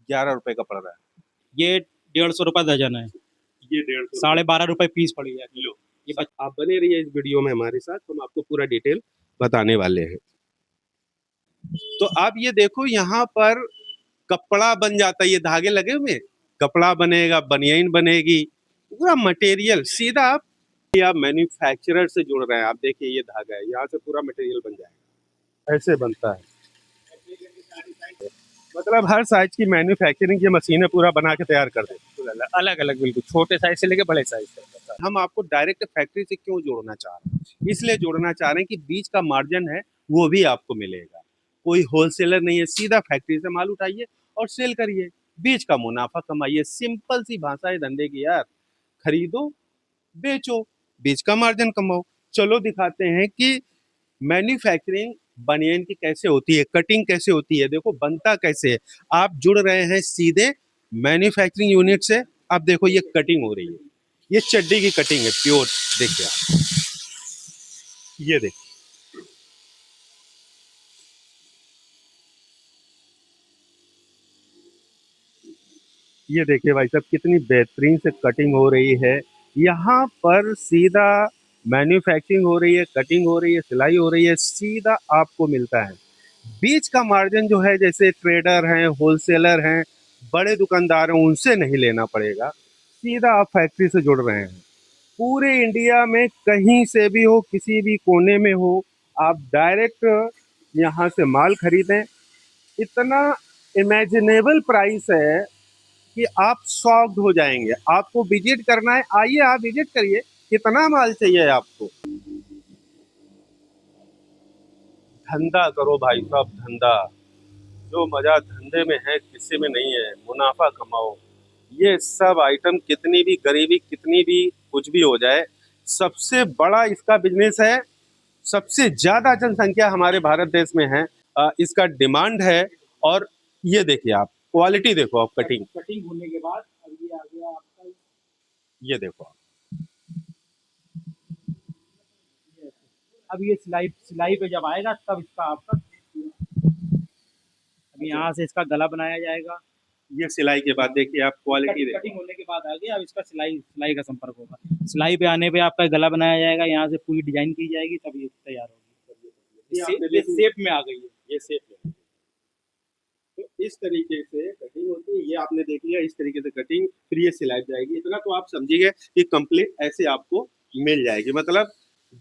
11 रुपए का पड़ रहा है। ये 150 रुपये दर्जन है। ये 150 12.5 रुपये पीस पड़ी है। लो। ये आप बने रहिए इस वीडियो में हमारे साथ, हम आपको पूरा डिटेल बताने वाले हैं। तो आप ये देखो, यहाँ पर कपड़ा बन जाता है, ये धागे लगे हुए, कपड़ा बनेगा, बनियाइन बनेगी, पूरा मटेरियल सीधा आप मैन्युफैक्चरर से जुड़ रहे हैं। आप देखिए ये धागा है, यहाँ से पूरा मटेरियल बन जाएगा, ऐसे बनता है। मतलब हर साइज की मैन्युफैक्चरिंग की मशीनें पूरा बना के तैयार कर देती है। अलग अलग बिल्कुल, छोटे साइज से लेके बड़े साइज तक। हम आपको डायरेक्ट फैक्ट्री से क्यों जोड़ना चाह रहे हैं? इसलिए जोड़ना चाह रहे हैं कि बीच का मार्जिन है वो भी आपको मिलेगा। कोई होलसेलर नहीं है, सीधा फैक्ट्री से माल उठाइए और सेल करिए, बीच का मुनाफा कमाइए। सिंपल सी भाषा है धंधे की यार, खरीदो बेचो, बीच का मार्जिन कमाओ। चलो दिखाते हैं कि मैन्युफैक्चरिंग बनियान की कैसे होती है, कटिंग कैसे होती है, देखो बनता कैसे है। आप जुड़ रहे हैं सीधे मैन्युफैक्चरिंग यूनिट से। अब देखो ये कटिंग हो रही है, ये चड्डी की कटिंग है प्योर। देखिए आप, ये देखिए, ये देखिए भाई साहब कितनी बेहतरीन से कटिंग हो रही है। यहाँ पर सीधा मैन्युफैक्चरिंग हो रही है, कटिंग हो रही है, सिलाई हो रही है, सीधा आपको मिलता है। बीच का मार्जिन जो है, जैसे ट्रेडर हैं, होलसेलर हैं, बड़े दुकानदार हैं, उनसे नहीं लेना पड़ेगा, सीधा आप फैक्ट्री से जुड़ रहे हैं। पूरे इंडिया में कहीं से भी हो, किसी भी कोने में हो, आप डायरेक्ट यहाँ से माल खरीदें। इतना इमेजिनेबल प्राइस है कि आप शॉक्ड हो जाएंगे। आपको विजिट करना है, आइए आप विजिट करिए, कितना माल चाहिए आपको। धंधा करो भाई साहब, धंधा। जो मजा धंधे में है किसी में नहीं है, मुनाफा कमाओ। ये सब आइटम कितनी भी गरीबी, कितनी भी कुछ भी हो जाए, सबसे बड़ा इसका बिजनेस है। सबसे ज्यादा जनसंख्या हमारे भारत देश में है, इसका डिमांड है। और ये देखिए आप, क्वालिटी देखो आप, कटिंग कटिंग होने के बाद अब ये आ गया आपका, ये देखो आप। अब ये सिलाई सिलाई पे जब आएगा तब इसका आपका, अभी यहाँ से इसका गला बनाया जाएगा। ये सिलाई के बाद देखिए आप, क्वालिटी देखो। कटिंग होने के बाद आ गया, अब इसका सिलाई सिलाई का संपर्क होगा। सिलाई पे आने पे आपका गला बनाया जाएगा, यहाँ से पूरी डिजाइन की जाएगी, तब ये तैयार होगी। ये शेप में आ गई है। ये शेप में, तो इस तरीके से कटिंग होती है। ये आपने देख लिया, इस तरीके से कटिंग, फिर ये सिलाई जाएगी। इतना तो आप समझिए कि कंप्लीट ऐसे आपको मिल जाएगी। मतलब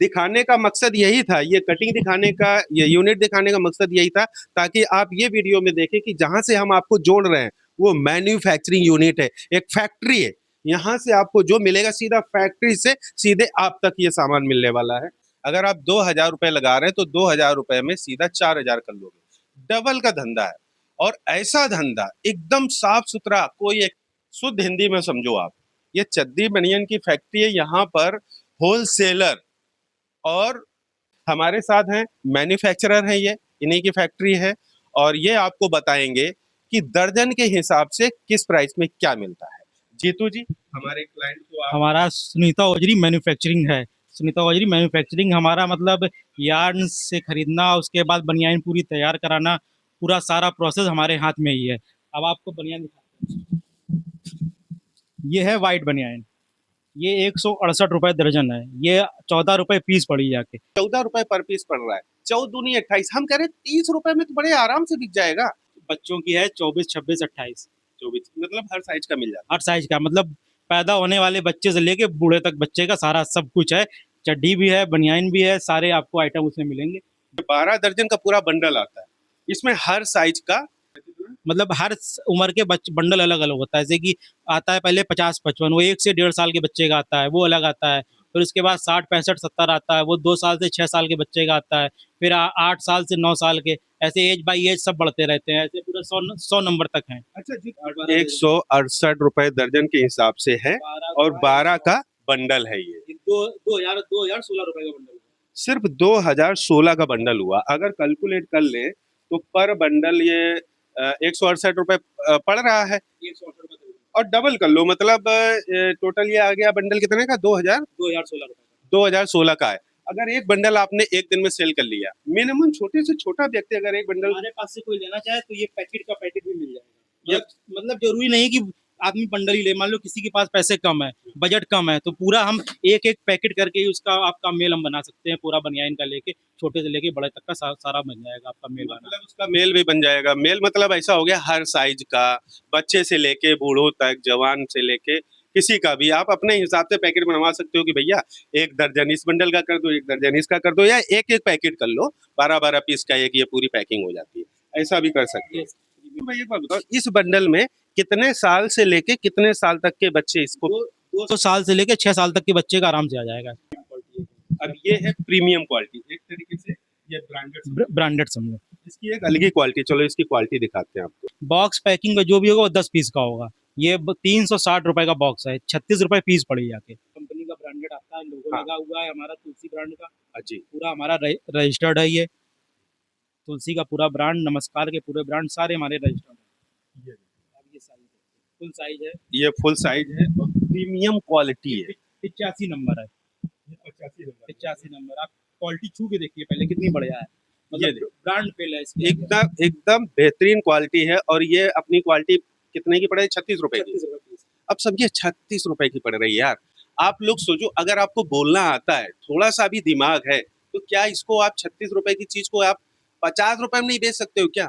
दिखाने का मकसद यही था, ये कटिंग दिखाने का, ये यूनिट दिखाने का मकसद यही था, ताकि आप ये वीडियो में देखें कि जहां से हम आपको जोड़ रहे हैं वो मैन्युफैक्चरिंग यूनिट है, एक फैक्ट्री है। यहाँ से आपको जो मिलेगा सीधा फैक्ट्री से सीधे आप तक ये सामान मिलने वाला है। अगर आप 2,000 रुपए लगा रहे हैं तो 2,000 रुपए में सीधा 4,000 कर लोगे। डबल का धंधा है। और ऐसा धंधा एकदम साफ सुथरा, कोई एक शुद्ध हिंदी में समझो आप, ये चद्दी बनियन की फैक्ट्री है। यहाँ पर होलसेलर और हमारे साथ हैं मैन्युफैक्चरर हैं, ये इन्हीं की फैक्ट्री है। और ये आपको बताएंगे कि दर्जन के हिसाब से किस प्राइस में क्या मिलता है। जीतू जी, हमारे क्लाइंट को आप। हमारा सुनीता ओजरी मैन्युफैक्चरिंग है। सुनीता ओजरी मैन्युफैक्चरिंग हमारा मतलब यार्न से खरीदना, उसके बाद बनियान पूरी तैयार कराना, पूरा सारा प्रोसेस हमारे हाथ में ही है। अब आपको बनियान दिखाते हैं। ये है वाइट बनियान, ये 168 रुपये दर्जन है। ये 14 रुपये पीस पड़ी जाके। 14 रुपए पर पीस पड़ रहा है, 14 दूनी 28, हम कह रहे 30 रुपए में तो बड़े आराम से बिक जाएगा। बच्चों की है 24, 26, 28। 24 मतलब हर साइज का मिल जाता हर साइज का, मतलब पैदा होने वाले बच्चे से लेके बूढ़े तक बच्चे का सारा सब कुछ है। चड्डी भी है, बनियान भी है, सारे आपको आइटम उसमें मिलेंगे। है। 12 दर्जन का पूरा बंडल आता है, इसमें हर साइज का, मतलब हर उम्र के बंडल अलग अलग होता है। जैसे कि आता है पहले 50-55, वो 1 से 1.5 साल के बच्चे का आता है, वो अलग आता है। फिर उसके बाद 60-65-70 आता है, वो 2 साल से 6 साल के बच्चे का आता है। फिर 8 साल से 9 साल के, ऐसे एज बाई एज सब बढ़ते रहते हैं, ऐसे पूरे 100 नंबर तक हैं। अच्छा जी, 168 रुपए दर्जन के हिसाब से है, और 12 का बंडल है। ये 2016 रुपए का बंडल है। सिर्फ 2016 का बंडल हुआ। अगर कैलकुलेट कर ले तो पर बंडल ये 168 रुपए पड़ रहा है। 168 रुपए और डबल कर लो, मतलब टोटल ये आ गया बंडल कितने का, 2016 रुपए। 2016 का है। अगर एक बंडल आपने एक दिन में सेल कर लिया, मिनिमम छोटे से छोटा व्यक्ति अगर एक बंडल, हमारे पास से कोई लेना चाहे तो ये पैकेट का पैकेट भी मिल जाएगा। ये मतलब जरूरी नहीं कि आदमी बंडल ही ले, मान लो किसी के पास पैसे कम है, बजट कम है, तो पूरा हम एक एक पैकेट करके ही उसका आपका मेल हम बना सकते हैं, पूरा बनियान का लेके छोटे से लेके बड़े तक का सारा बन जाएगा आपका मेल बना। मतलब उसका मेल भी बन जाएगा। मेल मतलब ऐसा हो गया हर साइज का, बच्चे से लेके बूढ़ों तक, जवान से लेके किसी का भी आप अपने हिसाब से पैकेट बनवा सकते हो कि भैया एक दर्जन इस बंडल का कर दो, एक दर्जन इसका कर दो, या एक एक पैकेट कर लो, 12-12 पीस का एक, ये पूरी पैकिंग हो जाती है। ऐसा भी कर सकते हैं। तो भाई एक बात बताओ, इस बंडल में कितने साल से लेके कितने साल तक के बच्चे इसको? 2 साल से लेके 6 साल तक के बच्चे का आराम से आ जाएगा। अब ये है प्रीमियम क्वालिटी, एक तरीके से ये ब्रांडेड। ब्रांडेड समझो। इसकी एक अलग ही क्वालिटी, चलो इसकी क्वालिटी दिखाते हैं आपको। बॉक्स पैकिंग का जो भी होगा वो 10 पीस का होगा। ये 360 रुपए का बॉक्स है, 36 रुपए पीस पड़ी जाके। कंपनी का ब्रांडेड आता है, लोगो हाँ। लगा हुआ है हमारा तुलसी ब्रांड का, जी। पूरा हमारा रजिस्टर्ड है। ये तुलसी का पूरा ब्रांड, नमस्कार के पूरे ब्रांड सारे हमारे रजिस्टर्ड है। अब ये साइज है, फुल साइज है, ये फुल साइज है और प्रीमियम क्वालिटी है। 85 नंबर है, 85 नंबर। आप क्वालिटी छू के देखिए पहले कितनी बढ़िया है, ये मतलब ब्रांड फेल है इसकी। एकदम एकदम बेहतरीन क्वालिटी है। और ये अपनी क्वालिटी कितने की पड़े? 36 रुपए की। अब समझिए 36 रुपए की पड़ रही है यार। आप लोग सोचो, अगर आपको बोलना आता है, थोड़ा सा भी दिमाग है, तो क्या इसको आप 36 रुपए की चीज को आप 50 रुपए में नहीं बेच सकते हो क्या?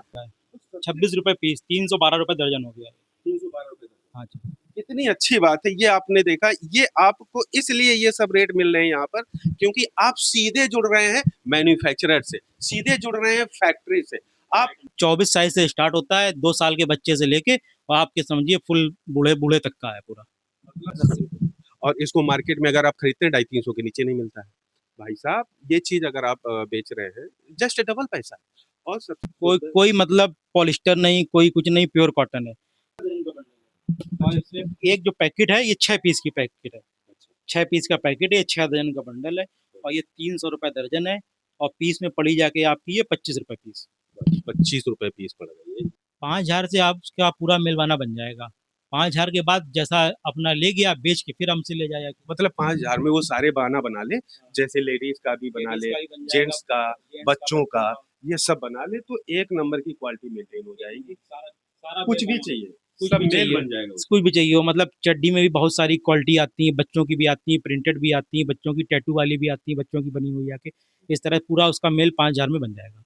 26 रुपए पीस, 312 रुपए दर्जन हो गया। 312 रुपए। हाँ जी। कितनी अच्छी बात है। ये आपने देखा, ये आपको इसलिए ये सब रेट मिल रहे हैं यहाँ पर, क्योंकि आप सीधे जुड़ रहे हैं मैन्युफैक्चरर से, सीधे जुड़ रहे हैं फैक्ट्री से। आप 24 साइज से स्टार्ट होता है, 2 साल के बच्चे से लेके और आपके समझिए फुल बूढ़े बूढ़े तक का है पूरा। और इसको मार्केट में अगर आप खरीदते हैं 250-300 के नीचे नहीं मिलता है भाई साहब। ये चीज अगर आप बेच रहे हैं, जस्ट डबल पैसा। और सब कोई मतलब पॉलिस्टर नहीं, कोई कुछ नहीं, प्योर कॉटन है। और इसमें एक जो पैकेट है ये 6 पीस की पैकेट है, 6 पीस का पैकेट है, 6 दर्जन का बंडल है और ये 300 रुपए दर्जन है और पीस में पड़ी जाके आपकी ये 25 रुपए पीस। 25 रुपए पीस पड़ रही है। 5,000 से आपका पूरा मिलवाना बन जाएगा। 5,000 के बाद जैसा अपना ले गया बेच के फिर हमसे ले जाएगा। मतलब 5,000 में वो सारे बहाना बना ले, जैसे लेडीज का भी बना ले, जेंट्स का, बच्चों का, ये सब बना ले, तो एक नंबर की क्वालिटी मेंटेन हो जाएगी। कुछ भी चाहिए, सब मेल बन जाएगा। कुछ भी चाहिए हो, मतलब चड्डी में भी बहुत सारी क्वालिटी आती है, बच्चों की भी आती है, प्रिंटेड भी आती है, बच्चों की टैटू वाली भी आती है, बच्चों की बनी हुई आके, इस तरह पूरा उसका मेल 5,000 में बन जाएगा।